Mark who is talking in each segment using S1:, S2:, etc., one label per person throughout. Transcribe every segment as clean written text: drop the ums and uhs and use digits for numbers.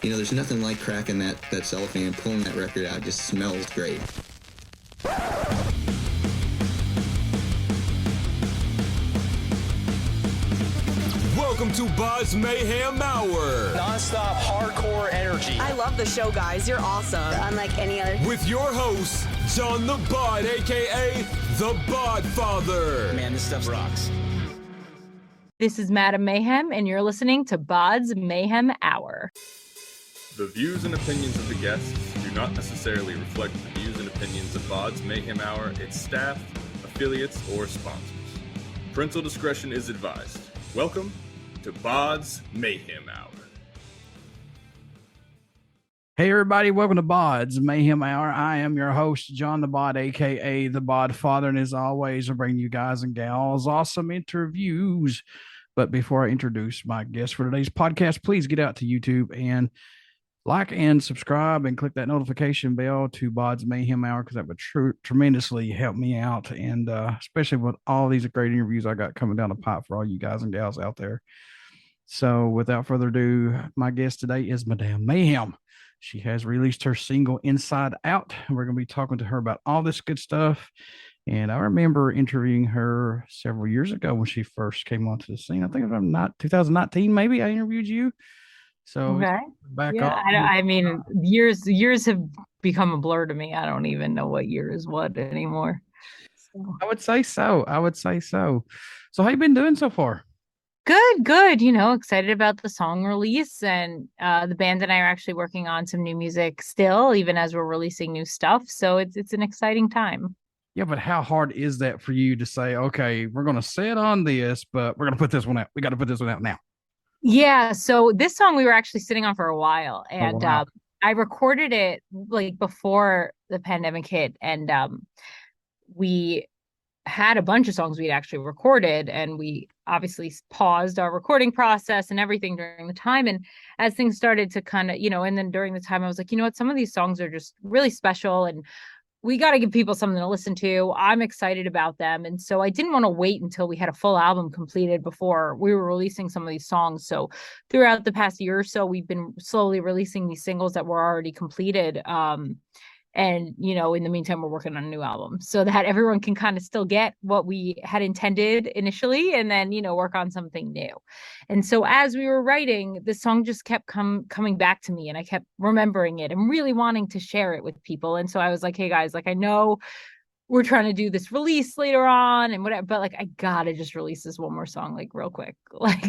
S1: There's nothing like cracking that cellophane and pulling that record out. It just smells great.
S2: Welcome to BODS Mayhem Hour.
S3: Non-stop hardcore energy.
S4: I love the show, guys. You're awesome.
S5: Unlike any other.
S2: With your host, John the Bod, a.k.a. the Bod Father.
S3: Man, this stuff rocks.
S6: This is Madame Mayhem, and you're listening to BODS Mayhem Hour.
S7: The views and opinions of the guests do not necessarily reflect the views and opinions of BODS Mayhem Hour, its staff, affiliates, or sponsors. Parental discretion is advised. Welcome to BODS Mayhem Hour.
S8: Hey everybody, welcome to BODS Mayhem Hour. I am your host, John the Bod, aka the Bod Father, and as always, I bring you guys and gals awesome interviews. But before I introduce my guest for today's podcast, please get out to YouTube and like and subscribe and click that notification bell to BODS Mayhem Hour, because that would tremendously help me out, and especially with all these great interviews I got coming down the pipe for all you guys and gals out there. So without further ado, my guest today is Madame Mayhem. She has released her single Inside Out, and we're going to be talking to her about all this good stuff. And I remember interviewing her several years ago when she first came onto the scene. I think it was not 2019, maybe I interviewed you. So
S6: Okay.
S8: back
S6: Yeah,
S8: up.
S6: I mean, years have become a blur to me. I don't even know what year is what anymore. So.
S8: I would say so. So how you been doing so far?
S6: Good. Excited about the song release, and the band and I are actually working on some new music still, even as we're releasing new stuff. So it's an exciting time.
S8: Yeah, but how hard is that for you to say, okay, we're going to sit on this, but we're going to put this one out. We got to put this one out now.
S6: Yeah. So this song we were actually sitting on for a while, and
S8: wow.
S6: I recorded it like before the pandemic hit, and we had a bunch of songs we'd actually recorded, and we obviously paused our recording process and everything during the time. And as things started to kind of, and then during the time I was like, what, some of these songs are just really special, and we got to give people something to listen to. I'm excited about them. And so I didn't want to wait until we had a full album completed before we were releasing some of these songs. So throughout the past year or so, we've been slowly releasing these singles that were already completed. And, in the meantime, we're working on a new album so that everyone can kind of still get what we had intended initially, and then, work on something new. And so as we were writing, the song just kept coming back to me, and I kept remembering it and really wanting to share it with people. And so I was like, hey guys, I know we're trying to do this release later on and whatever, but I gotta just release this one more song, real quick.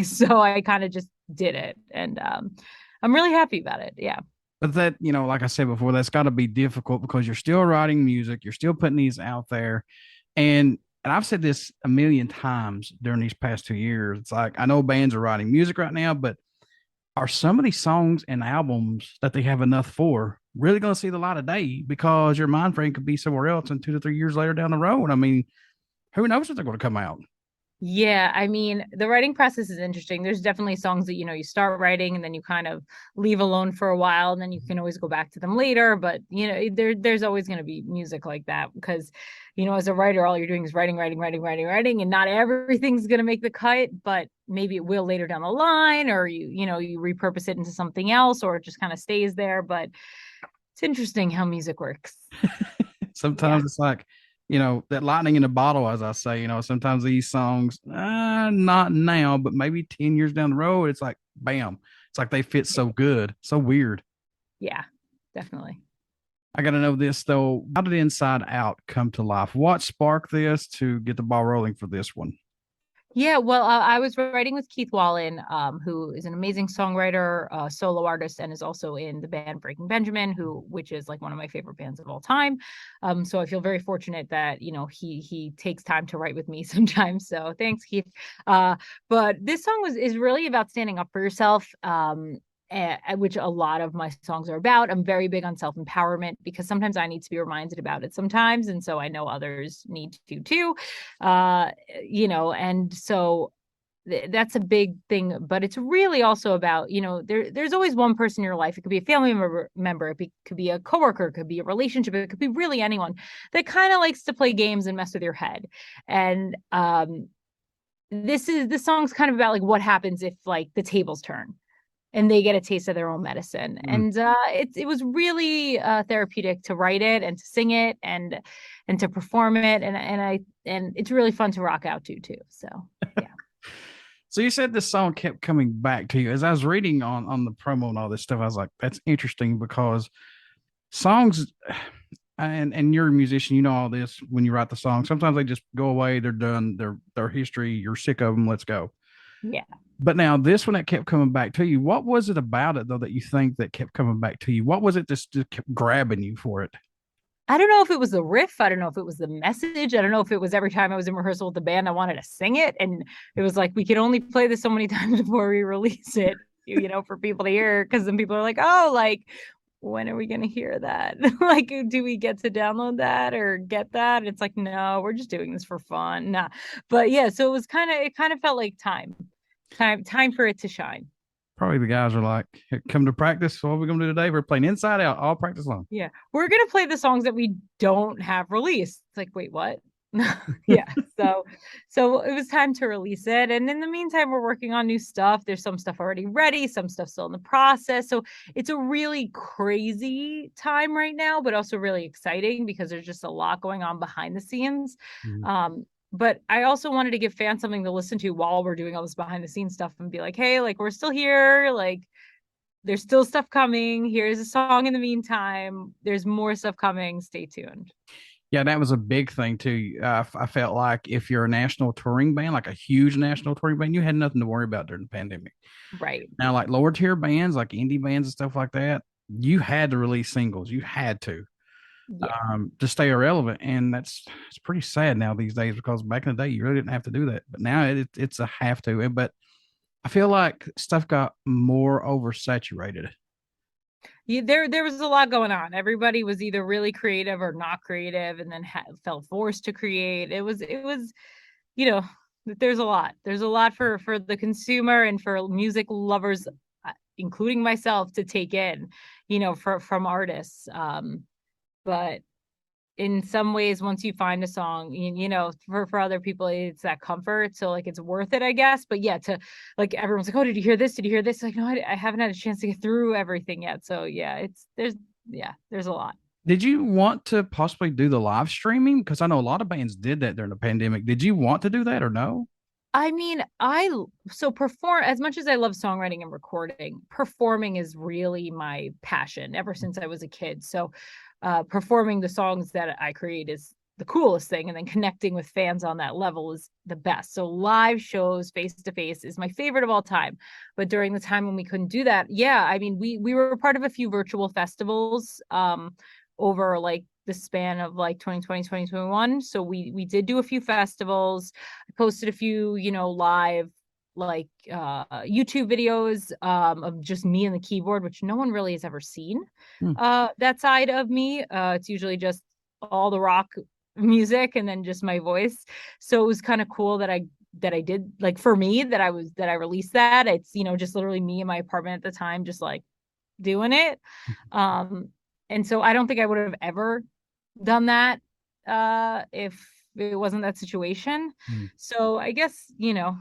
S6: So I kind of just did it, and I'm really happy about it. Yeah.
S8: But that, like I said before, that's got to be difficult because you're still writing music, you're still putting these out there. And I've said this a million times during these past 2 years. It's like, I know bands are writing music right now, but are some of these songs and albums that they have enough for really going to see the light of day? Because your mind frame could be somewhere else, and 2 to 3 years later down the road, I mean, who knows if they're going to come out?
S6: Yeah, I mean, the writing process is interesting. There's definitely songs that, you start writing and then you kind of leave alone for a while, and then you can always go back to them later. But, there's always going to be music like that because, as a writer, all you're doing is writing, and not everything's going to make the cut, but maybe it will later down the line, or you repurpose it into something else, or it just kind of stays there. But it's interesting how music works.
S8: Sometimes It's like, that lightning in a bottle, as I say, sometimes these songs, not now, but maybe 10 years down the road, it's like, bam. It's like they fit so good, so weird.
S6: Yeah, definitely.
S8: I got to know this, though. How did Inside Out come to life? What sparked this to get the ball rolling for this one?
S6: Yeah, well, I was writing with Keith Wallen, who is an amazing songwriter, solo artist, and is also in the band Breaking Benjamin, which is one of my favorite bands of all time. So I feel very fortunate that he takes time to write with me sometimes. So thanks, Keith. But this song is really about standing up for yourself. Which a lot of my songs are about. I'm very big on self-empowerment because sometimes I need to be reminded about it sometimes. And so I know others need to too, and so that's a big thing, but it's really also about, there's always one person in your life. It could be a family member, it could be a coworker, it could be a relationship, it could be really anyone that kind of likes to play games and mess with your head. And this song's kind of about what happens if the tables turn. and they get a taste of their own medicine. And it was really therapeutic to write it and to sing it and to perform it, and it's really fun to rock out to too. So yeah.
S8: So you said this song kept coming back to you. As I was reading on the promo and all this stuff, I was like, that's interesting because songs, and you're a musician, you know all this when you write the song. Sometimes they just go away, they're done, they're history, you're sick of them, let's go.
S6: Yeah.
S8: But now this one that kept coming back to you, what was it about it though that you think that kept coming back to you? What was it that just kept grabbing you for it?
S6: I don't know if it was the riff. I don't know if it was the message. I don't know if it was every time I was in rehearsal with the band, I wanted to sing it. And it was like, we can only play this so many times before we release it, you know, for people to hear. Cause then people are like, oh, like, when are we going to hear that? Like, do we get to download that or get that? It's like, no, we're just doing this for fun. Nah. But yeah, so it kind of felt like time for it to shine.
S8: Probably the guys are like, come to practice. What are we going to do today? We're playing Inside Out all practice long.
S6: Yeah. We're going to play the songs that we don't have released. It's like, wait, what? Yeah. So it was time to release it. And in the meantime, we're working on new stuff. There's some stuff already ready, some stuff still in the process. So it's a really crazy time right now, but also really exciting because there's just a lot going on behind the scenes. But I also wanted to give fans something to listen to while we're doing all this behind the scenes stuff and be like, hey, like, we're still here. Like, there's still stuff coming. Here's a song in the meantime. There's more stuff coming. Stay tuned.
S8: Yeah, that was a big thing too. I felt like if you're a national touring band, like a huge national touring band, you had nothing to worry about during the pandemic.
S6: Right.
S8: Now, like lower tier bands, like indie bands and stuff like that, you had to release singles. You had to stay relevant. And it's pretty sad now these days because back in the day, you really didn't have to do that. But now it's a have to. But I feel like stuff got more oversaturated.
S6: Yeah, there was a lot going on. Everybody was either really creative or not creative, and then felt forced to create. It was, you know, there's a lot. There's a lot for the consumer and for music lovers, including myself, to take in, you know, from artists. But in some ways, once you find a song, you know, for other people, it's that comfort. So like, it's worth it, I guess. But yeah, to like, everyone's like, oh, did you hear this? Did you hear this? Like, no, I haven't had a chance to get through everything yet. So yeah, there's a lot.
S8: Did you want to possibly do the live streaming? Because I know a lot of bands did that during the pandemic. Did you want to do that or no?
S6: I mean, perform as much as I love songwriting and recording, performing is really my passion ever since I was a kid. So performing the songs that I create is the coolest thing. And then connecting with fans on that level is the best. So live shows face to face is my favorite of all time. But during the time when we couldn't do that, yeah, I mean, we were part of a few virtual festivals over like the span of like 2020, 2021. So we did do a few festivals. I posted a few, you know, live like YouTube videos of just me and the keyboard, which no one really has ever seen that side of me. It's usually just all the rock music and then just my voice. So it was kind of cool that I did, like, for me, that I released that. It's, you know, just literally me in my apartment at the time, just like doing it. And so I don't think I would have ever done that if it wasn't that situation. So I guess, you know,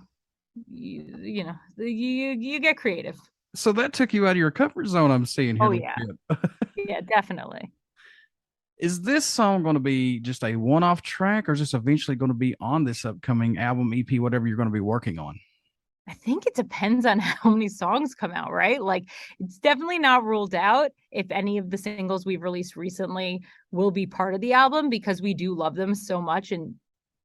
S6: you get creative.
S8: So that took you out of your comfort zone, I'm seeing here.
S6: Oh yeah. Yeah, definitely.
S8: Is this song going to be just a one-off track, or is this eventually going to be on this upcoming album, EP, whatever you're going to be working on?
S6: I think it depends on how many songs come out, right? Like, it's definitely not ruled out if any of the singles we've released recently will be part of the album, because we do love them so much, and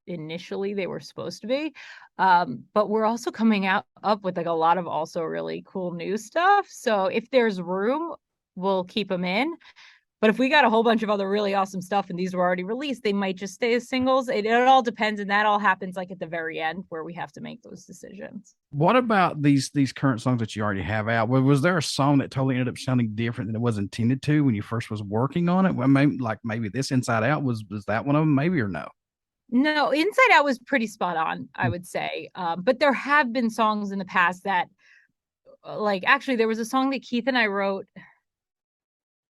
S6: initially they were supposed to be. But we're also coming up with like a lot of also really cool new stuff. So if there's room, we'll keep them in. But if we got a whole bunch of other really awesome stuff and these were already released, they might just stay as singles. It all depends. And that all happens like at the very end where we have to make those decisions.
S8: What about these current songs that you already have out? Was there a song that totally ended up sounding different than it was intended to when you first was working on it? Well, maybe this Inside Out was that one of them, maybe, or no?
S6: No, Inside Out was pretty spot on, I would say. But there have been songs in the past that, like, actually, there was a song that Keith and I wrote.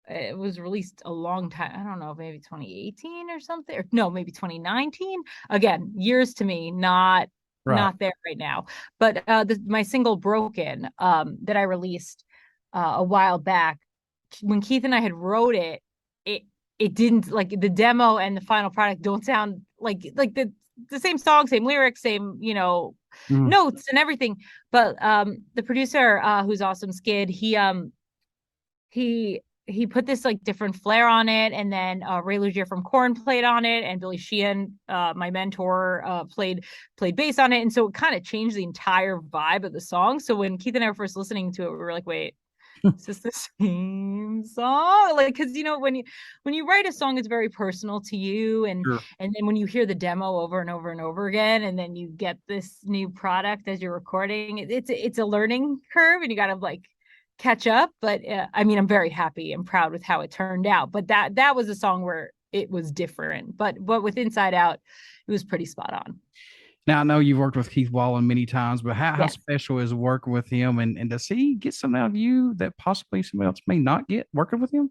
S6: It was released a long time. I don't know, maybe 2018 or something. Or no, maybe 2019. Again, years to me, not not there right now. But my single Broken that I released a while back, when Keith and I had wrote it, it didn't, like, the demo and the final product don't sound like the same song, same lyrics, same, notes and everything. But the producer, who's awesome, Skid, he put this like different flair on it, and then Ray Lugier from Korn played on it, and Billy Sheehan, my mentor, played bass on it, and so it kind of changed the entire vibe of the song. So when Keith and I were first listening to it, we were like, wait, is this the same song? Like, because when you write a song, it's very personal to you, and and then when you hear the demo over and over and over again, and then you get this new product as you're recording, it's a learning curve, and you got to like catch up. But I mean, I'm very happy and proud with how it turned out. But that was a song where it was different. But with Inside Out, it was pretty spot on.
S8: Now, I know you've worked with Keith Wallen many times, but how special is working with him? And does he get something out of you that possibly somebody else may not get working with him?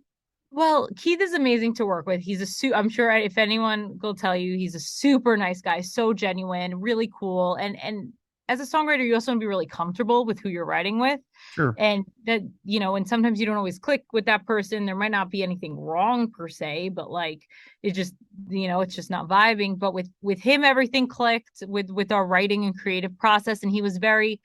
S6: Well, Keith is amazing to work with. He's I'm sure if anyone will tell you, he's a super nice guy, so genuine, really cool. And as a songwriter, you also want to be really comfortable with who you're writing with.
S8: Sure.
S6: And that, and sometimes you don't always click with that person. There might not be anything wrong per se, but like, it just, it's just not vibing. But with him, everything clicked with our writing and creative process. And he was very,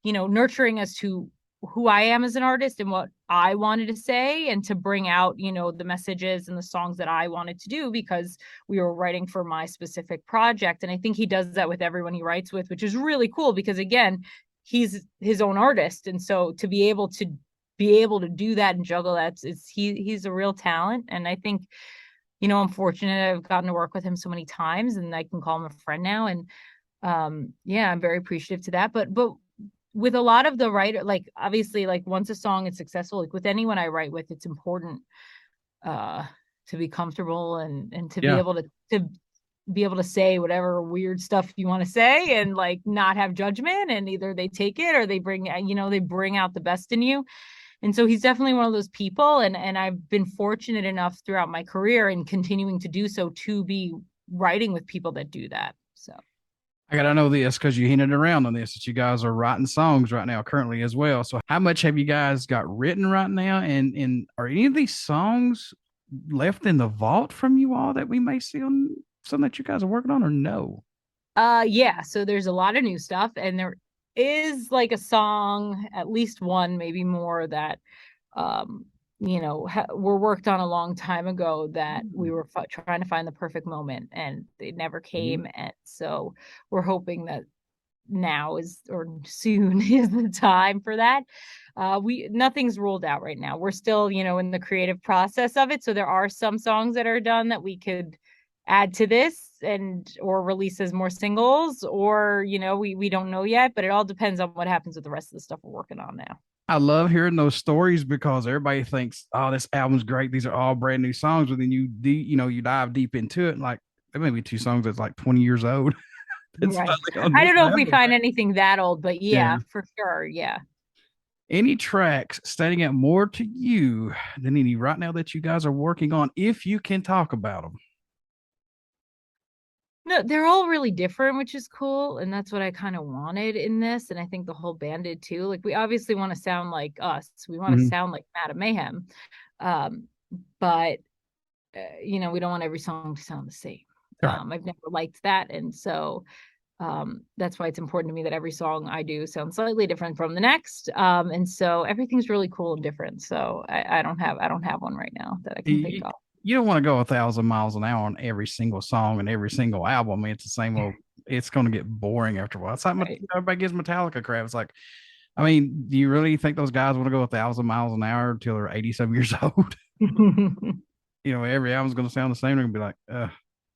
S6: nurturing as to who I am as an artist and what I wanted to say, and to bring out, the messages and the songs that I wanted to do, because we were writing for my specific project. And I think he does that with everyone he writes with, which is really cool, because again, he's his own artist. And so to be able to do that and juggle that, he's a real talent. And I think, I'm fortunate I've gotten to work with him so many times, and I can call him a friend now. And I'm very appreciative to that. But with a lot of the writer, like, obviously, like, once a song is successful, like with anyone I write with, it's important to be comfortable and to be able to say whatever weird stuff you want to say, and like not have judgment, and either they take it or they bring out the best in you. And so he's definitely one of those people, and I've been fortunate enough throughout my career and continuing to do so to be writing with people that do that. So
S8: I gotta know this, because you hinted around on this, that you guys are writing songs right now currently as well. So how much have you guys got written right now? And are any of these songs left in the vault from you all that we may see on something that you guys are working on, or no?
S6: So there's a lot of new stuff, and there is like a song, at least one, maybe more, that were worked on a long time ago, that we were trying to find the perfect moment, and they never came. And so we're hoping that now soon is the time for that. Nothing's ruled out right now. We're still, in the creative process of it. So there are some songs that are done that we could add to this or release as more singles, or, we don't know yet, but it all depends on what happens with the rest of the stuff we're working on now.
S8: I love hearing those stories, because everybody thinks, oh, this album's great, these are all brand new songs, but then you dive deep into it, and like, there may be two songs that's like 20 years old.
S6: Right. I don't know if we find anything that old, but for sure. Yeah.
S8: Any tracks standing out more to you than any right now that you guys are working on, if you can talk about them?
S6: No, they're all really different, which is cool. And that's what I kind of wanted in this. And I think the whole band did too. Like, we obviously want to sound like us. We want to sound like Madame Mayhem. But we don't want every song to sound the same. I've never liked that. And so that's why it's important to me that every song I do sounds slightly different from the next. And so everything's really cool and different. So I don't have one right now that I can think of.
S8: You don't want to go 1,000 miles an hour on every single song and every single album. It's the same old, it's going to get boring after a while. It's like everybody gives Metallica crap. It's like, I mean, do you really think those guys want to go 1,000 miles an hour until they're 87 years old? Every album's going to sound the same. They're going to be like,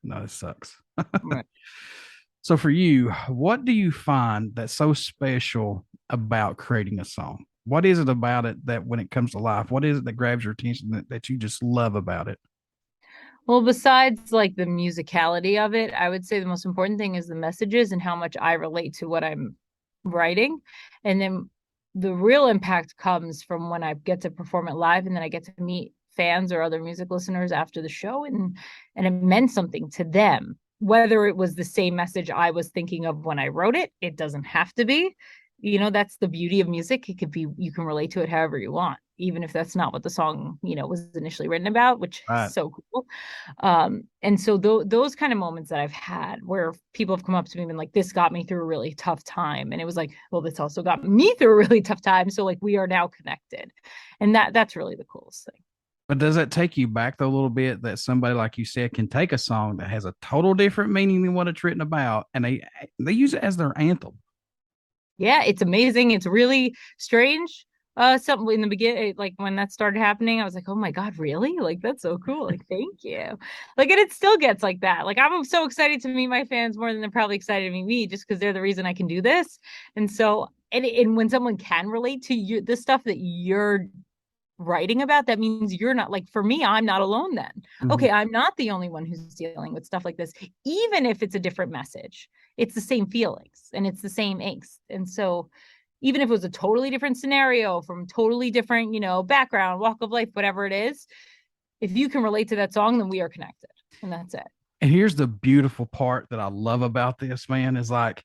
S8: no, this sucks.
S6: Right.
S8: So for you, what do you find that's so special about creating a song? What is it about it that when it comes to life, what is it that grabs your attention that you just love about it?
S6: Well, besides like the musicality of it, I would say the most important thing is the messages and how much I relate to what I'm writing. And then the real impact comes from when I get to perform it live, and then I get to meet fans or other music listeners after the show, and it meant something to them, whether it was the same message I was thinking of when I wrote it. It doesn't have to be. That's the beauty of music. It could be, you can relate to it however you want, even if that's not what the song, was initially written about, which is so cool. And so those kind of moments that I've had where people have come up to me and been like, this got me through a really tough time. And it was like, well, this also got me through a really tough time. So like, we are now connected. And that's really the coolest thing.
S8: But does that take you back though a little bit that somebody, like you said, can take a song that has a total different meaning than what it's written about, and they use it as their anthem?
S6: Yeah, it's amazing. It's really strange. Something in the beginning, like when that started happening, I was like, oh my God, really? Like, that's so cool. Like, thank you. Like, and it still gets like that. Like, I'm so excited to meet my fans more than they're probably excited to meet me, just because they're the reason I can do this. And so, and when someone can relate to you, the stuff that you're writing about, that means you're not, like, for me, I'm not alone then. Okay, I'm not the only one who's dealing with stuff like this. Even if it's a different message, it's the same feelings and it's the same angst. And so even if it was a totally different scenario from totally different, background, walk of life, whatever it is, if you can relate to that song, then we are connected. And that's it.
S8: And here's the beautiful part that I love about this, man, is like,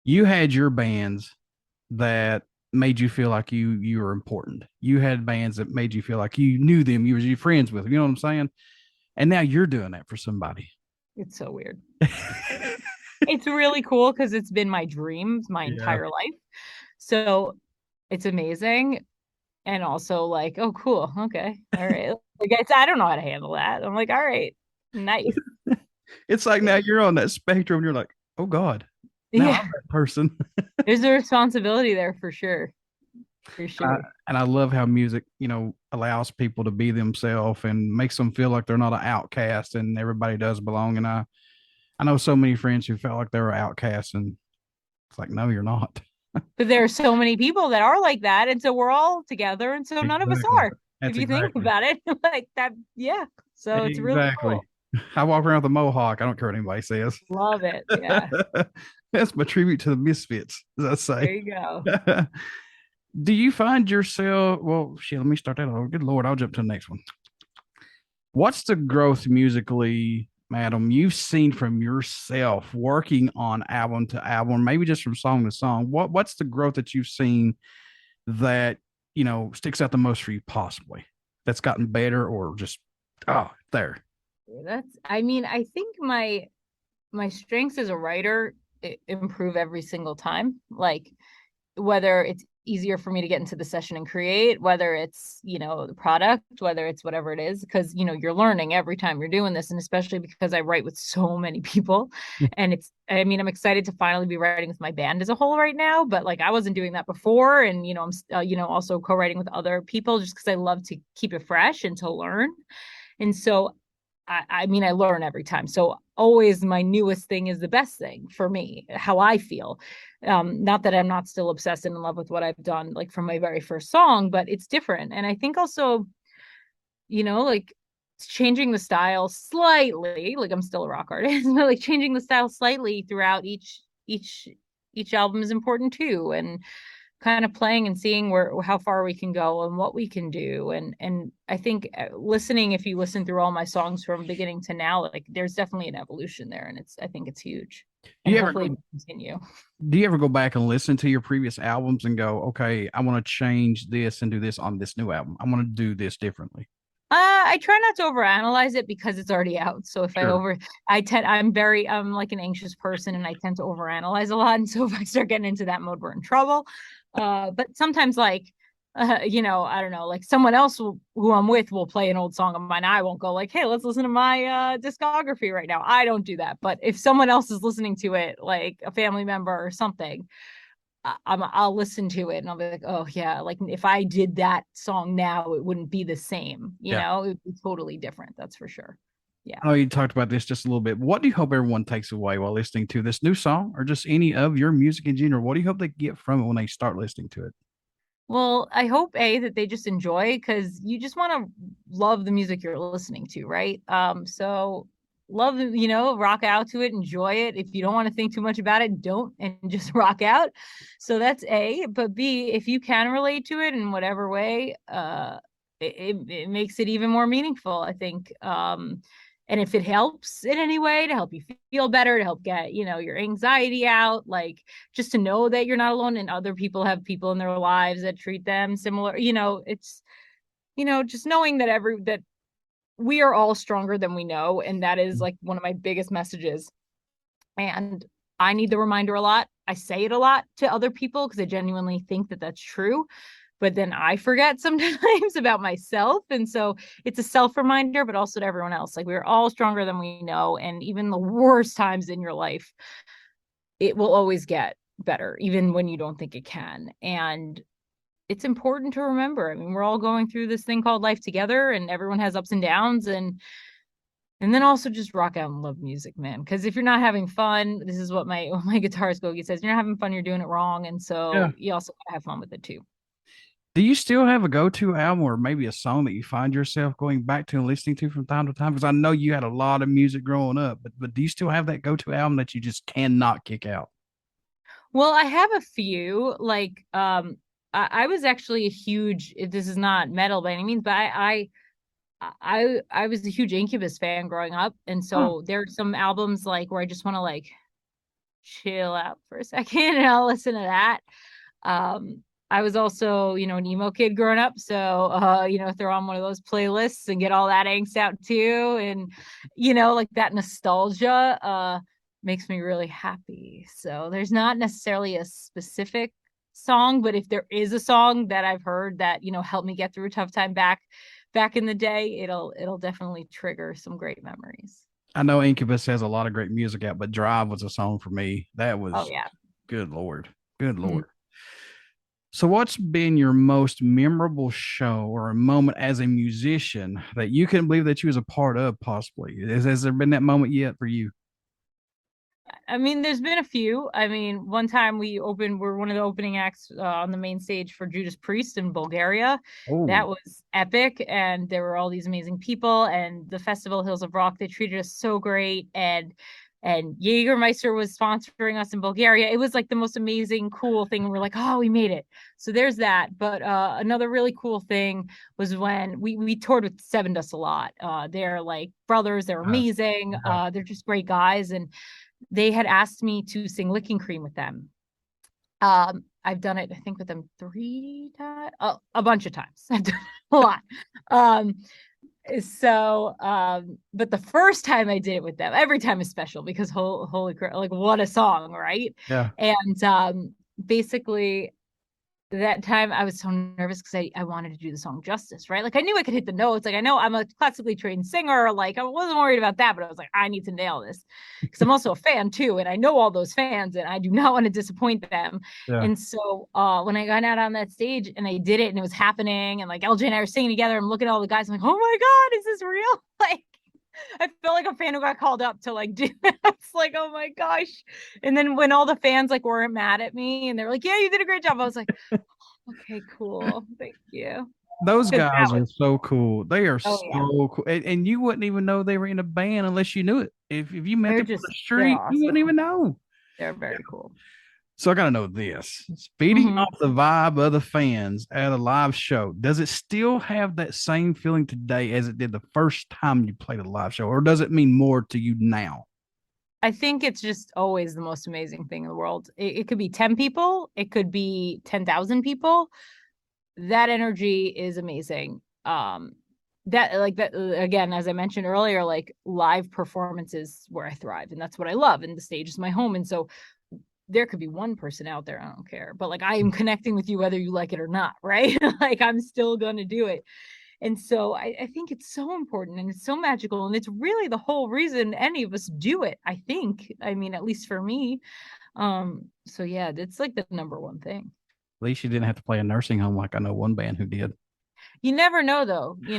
S8: you had your bands that made you feel like you were important. You had bands that made you feel like you knew them, you were your friends with them, you know what I'm saying? And now you're doing that for somebody.
S6: It's so weird. It's really cool because it's been my dream my entire life. So it's amazing. And also like, oh, cool. Okay. All right. Like, I don't know how to handle that. I'm like, all right, nice.
S8: It's like now you're on that spectrum and you're like, oh God, now I'm that person.
S6: There's a responsibility there for sure. For sure.
S8: And I love how music, allows people to be themselves and makes them feel like they're not an outcast, and everybody does belong. And I know so many friends who felt like they were outcasts, and it's like, no, you're not.
S6: But there are so many people that are like that. And so we're all together. And so none of us are. If you think about it like that. Yeah. So it's really cool.
S8: I walk around with a mohawk. I don't care what anybody says.
S6: Love it. Yeah.
S8: That's my tribute to the Misfits, as I say.
S6: There you go.
S8: Do you find yourself, well, shit, let me start that over. Good Lord, I'll jump to the next one. What's the growth musically, Madam, you've seen from yourself working on album to album, maybe just from song to song? What's the growth that you've seen that, sticks out the most for you possibly, that's gotten better or just, there?
S6: I think my strengths as a writer improve every single time. Like, whether it's easier for me to get into the session and create, whether it's, the product, whether it's whatever it is, because, you're learning every time you're doing this. And especially because I write with so many people and I'm excited to finally be writing with my band as a whole right now, but like, I wasn't doing that before. And, I'm, also co-writing with other people just because I love to keep it fresh and to learn. And so I learn every time. So always my newest thing is the best thing for me, how I feel. Not that I'm not still obsessed and in love with what I've done, like from my very first song, but it's different. And I think also, like changing the style slightly, like I'm still a rock artist, but like changing the style slightly throughout each album is important too. And kind of playing and seeing how far we can go and what we can do. And I think if you listen through all my songs from beginning to now, like there's definitely an evolution there. And I think it's huge. And hopefully continue.
S8: Do you ever go back and listen to your previous albums and go, okay, I want to change this and do this on this new album. I want to do this differently?
S6: I try not to overanalyze it because it's already out. So if I'm like an anxious person and I tend to overanalyze a lot. And so if I start getting into that mode, we're in trouble. But sometimes I don't know, like someone else who I'm with will play an old song of mine. I won't go like, hey, let's listen to my discography right now. I don't do that. But if someone else is listening to it, like a family member or something, I'll listen to it and I'll be like, oh yeah, like if I did that song now, it wouldn't be the same. It would be totally different. That's for sure. Yeah.
S8: Oh, you talked about this just a little bit. What do you hope everyone takes away while listening to this new song or just any of your music in general? What do you hope they get from it when they start listening to it?
S6: Well, I hope that they just enjoy, because you just want to love the music you're listening to, right? So love, rock out to it, enjoy it. If you don't want to think too much about it, don't, and just rock out. So that's A. But B, if you can relate to it in whatever way, it makes it even more meaningful, I think. And if it helps in any way to help you feel better, to help get, your anxiety out, like just to know that you're not alone and other people have people in their lives that treat them similar, it's, just knowing that we are all stronger than we know. And that is like one of my biggest messages. And I need the reminder a lot. I say it a lot to other people because I genuinely think that that's true. But then I forget sometimes about myself. And so it's a self reminder, but also to everyone else. Like we're all stronger than we know. And even the worst times in your life, it will always get better, even when you don't think it can. And it's important to remember. I mean, we're all going through this thing called life together, and everyone has ups and downs. And then also just rock out and love music, man. Because if you're not having fun, this is what my guitarist Gogi says, you're not having fun, you're doing it wrong. And so you also gotta have fun with it too.
S8: Do you still have a go-to album or maybe a song that you find yourself going back to and listening to from time to time? Because I know you had a lot of music growing up, but do you still have that go-to album that you just cannot kick out?
S6: Well, I have a few. Like, I was actually a huge. This is not metal by any means, but I was a huge Incubus fan growing up, and so there are some albums like where I just want to like chill out for a second and I'll listen to that. I was also, an emo kid growing up. So, throw on one of those playlists and get all that angst out too. And, like that nostalgia makes me really happy. So there's not necessarily a specific song, but if there is a song that I've heard that, helped me get through a tough time back in the day, it'll definitely trigger some great memories.
S8: I know Incubus has a lot of great music out, but Drive was a song for me. That was, good Lord. Good Lord. So what's been your most memorable show or a moment as a musician that you couldn't believe that you was a part of possibly? Has there been that moment yet for you?
S6: I mean, there's been a few. I mean, one time we're one of the opening acts on the main stage for Judas Priest in Bulgaria.
S8: Oh.
S6: That was epic. And there were all these amazing people, and the festival Hills of Rock, they treated us so great. And Jägermeister was sponsoring us in Bulgaria. It was like the most amazing, cool thing. We're like, oh, we made it. So there's that. But another really cool thing was when we toured with Sevendust a lot. They're like brothers. They're amazing. They're just great guys. And they had asked me to sing Licking Cream with them. I've done it, I think, with them 3 times, a bunch of times. I've done it a lot. But the first time I did it with them, every time is special because holy crap, like what a song, right?
S8: Yeah.
S6: And basically that time I was so nervous because I wanted to do the song justice, right? Like I knew I could hit the notes. Like I know I'm a classically trained singer. Like I wasn't worried about that, but I was like, I need to nail this because I'm also a fan too. And I know all those fans and I do not want to disappoint them. Yeah. And so when I got out on that stage and I did it and it was happening and like LJ and I were singing together, I'm looking at all the guys. I'm like, oh my God, is this real? Like, I felt like a fan who got called up to like do it. It's like, oh my gosh. And then when all the fans like weren't mad at me and they're like, yeah, you did a great job. I was like, okay, cool. Thank you.
S8: Those guys are so cool. They are so cool. And you wouldn't even know they were in a band unless you knew it. If you met them on the street, you wouldn't even know.
S6: They're very cool.
S8: So I got to know this. Feeding off the vibe of the fans at a live show, does it still have that same feeling today as it did the first time you played a live show? Or does it mean more to you now?
S6: I think it's just always the most amazing thing in the world. It could be 10 people. It could be 10,000 people. That energy is amazing. That again, as I mentioned earlier, like live performances where I thrive, and that's what I love. And the stage is my home. And so there could be one person out there, I don't care, but like I am connecting with you whether you like it or not, right? Like I'm still going to do it. And so I think it's so important and it's so magical. And it's really the whole reason any of us do it, I think. I mean, at least for me. So yeah, it's like the number one thing.
S8: At least you didn't have to play a nursing home like I know one band who did.
S6: You never know though, you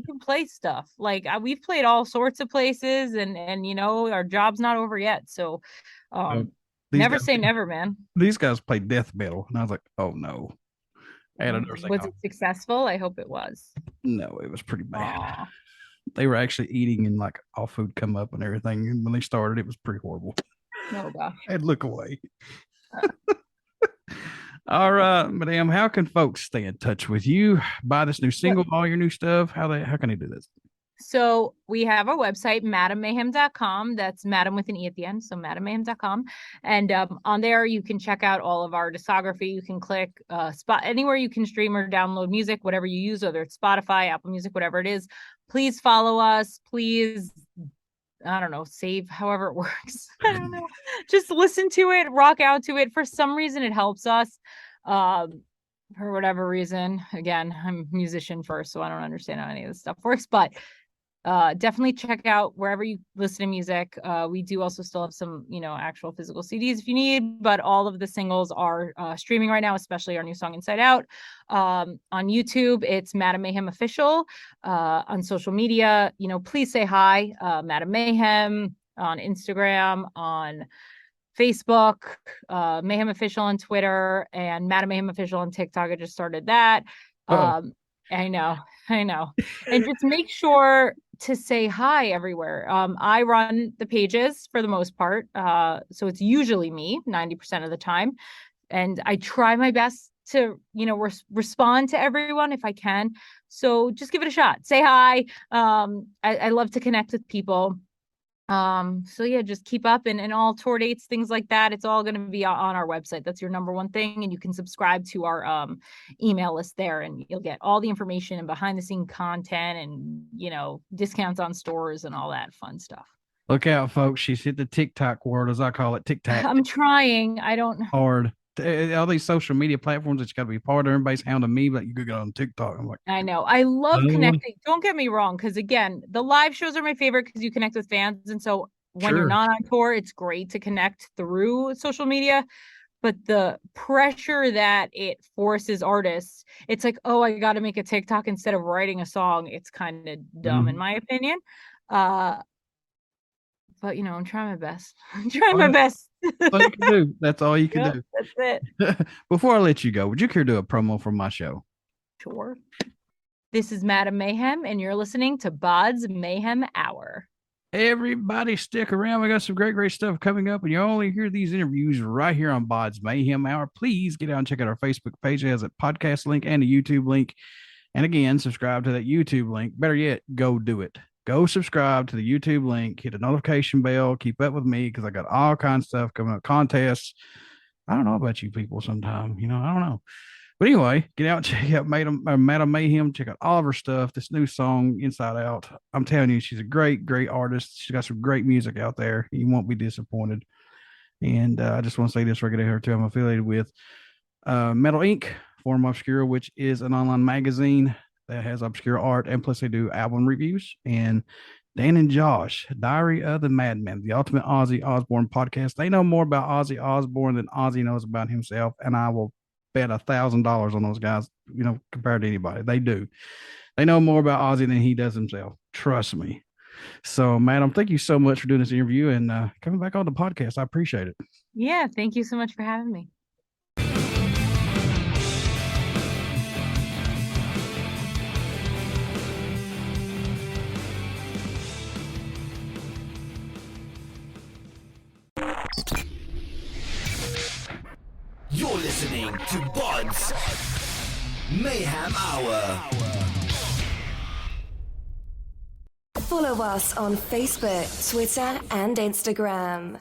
S6: can play stuff like we've played all sorts of places and our job's not over yet. So never say never, man.
S8: These guys play death metal, and I was like, "Oh no!"
S6: Was it successful? I hope it was.
S8: No, it was pretty bad. Aww. They were actually eating and like all food come up and everything. And when they started, it was pretty horrible.
S6: Oh gosh!
S8: I'd look away. All right, Madame, how can folks stay in touch with you? Buy this new single, all your new stuff. How can they do this?
S6: So we have our website, MadameMayhem.com. That's Madam with an E at the end. So MadameMayhem.com. And on there, you can check out all of our discography. You can click spot anywhere you can stream or download music, whatever you use, whether it's Spotify, Apple Music, whatever it is. Please follow us. Please, I don't know, save however it works. I don't know. Just listen to it, rock out to it. For some reason, it helps us. For whatever reason. Again, I'm a musician first, so I don't understand how any of this stuff works, but definitely check out wherever you listen to music. We do also still have some, actual physical CDs if you need, but all of the singles are streaming right now, especially our new song Inside Out. On YouTube, it's Madame Mayhem Official. On social media, please say hi, Madame Mayhem on Instagram, on Facebook, Mayhem Official on Twitter, and Madame Mayhem Official on TikTok. I just started that. I know. And just make sure to say hi everywhere. I run the pages for the most part. So it's usually me 90% of the time. And I try my best to, respond to everyone if I can. So just give it a shot. Say hi. I love to connect with people. So yeah, just keep up and all tour dates, things like that. It's all going to be on our website. That's your number one thing. And you can subscribe to our email list there, and you'll get all the information and behind the scene content and, discounts on stores and all that fun stuff.
S8: Look out, folks. She's hit the TikTok world, as I call it. TikTok.
S6: I'm trying. I don't
S8: hard. All these social media platforms that you got to be part of. Everybody's hounding me, but you could go on TikTok. I'm like,
S6: I know. I love connecting. Don't get me wrong, because again, the live shows are my favorite because you connect with fans, and so when you're not on tour, it's great to connect through social media. But the pressure that it forces artists, it's like, oh, I got to make a TikTok instead of writing a song. It's kind of dumb in my opinion. But I'm trying my best. That's
S8: all you can do. That's all you can do.
S6: That's it.
S8: Before I let you go, would you care to do a promo for my show?
S6: Sure. This is Madame Mayhem, and you're listening to BODS Mayhem Hour.
S8: Everybody stick around. We got some great stuff coming up, and you only hear these interviews right here on BODS Mayhem Hour. Please get out and check out our Facebook page. It has a podcast link and a YouTube link. And again, subscribe to that YouTube link. Better yet, go do it. Go subscribe to the YouTube link, hit the notification bell, keep up with me because I got all kinds of stuff coming up, contests. I don't know about you people sometime, I don't know. But anyway, get out and check out Madame Mayhem. Check out all of her stuff. This new song, Inside Out. I'm telling you, she's a great artist. She's got some great music out there. You won't be disappointed. And I just want to say this right here too. I'm affiliated with Metal Inc., Form Obscura, which is an online magazine that has obscure art, and plus they do album reviews. And Dan and Josh, Diary of the Madman, the Ultimate Ozzy Osbourne podcast. They know more about Ozzy Osbourne than Ozzy knows about himself, and I will bet $1,000 on those guys, compared to anybody. They do. They know more about Ozzy than he does himself. Trust me. So, Madam, thank you so much for doing this interview and coming back on the podcast. I appreciate it.
S6: Yeah, thank you so much for having me.
S5: You're listening to BODS Mayhem Hour.
S9: Follow us on Facebook, Twitter, and Instagram.